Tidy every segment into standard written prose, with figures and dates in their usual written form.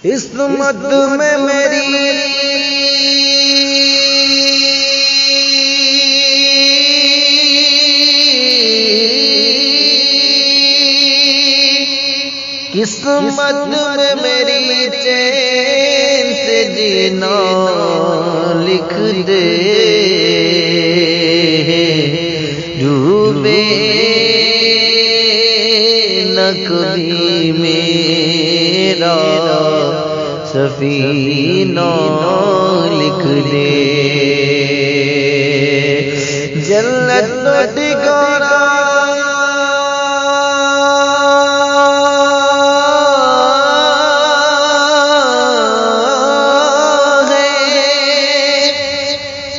عصمت میں میری قسمت میں میری چین سے جینا لکھ دے، ڈوبے نہ کبھی میرا سفینہ لکھ دے، جنت تو ٹھکانا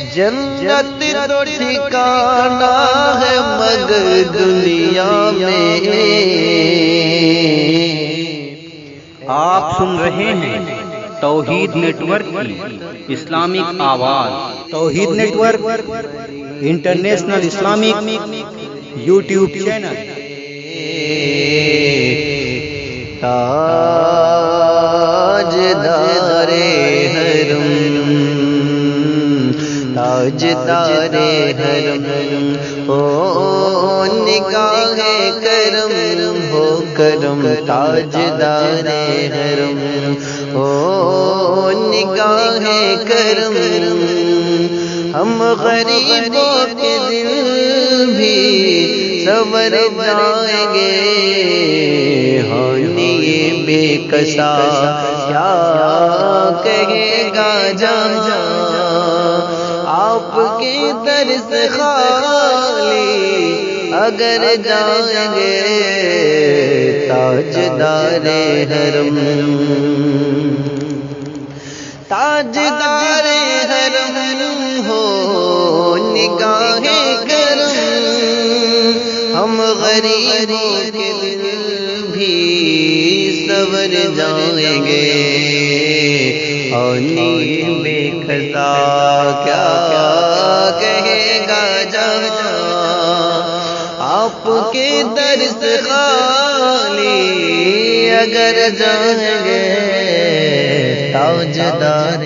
جنت تو ٹھکانا ہے مگر دنیا میں۔ آپ سن رہے ہیں توحید نیٹ ورک کی اسلامک آواز۔ Tauheed network international Islamic YouTube channel. تاجدار حرم، تاجدار حرم ہو نگاہ کرم ہو کرم، تاجدار حرم ہو نگاہ کرم، ہم غریبوں کے دل بھی سنور جائیں گے، ہونی بے کسا کیا کہے گا جہاں، آپ کے در سے خالی اگر جائیں گے، تاجدار حرم، تاجدار حرم ہو نگاہ کرم، ہم غریبوں کے دل بھی سنور جائیں گے، ہونی بے خطا کیا کہے گا جہاں، آپ کے در سے خالی اگر جائیں گے، تاجدار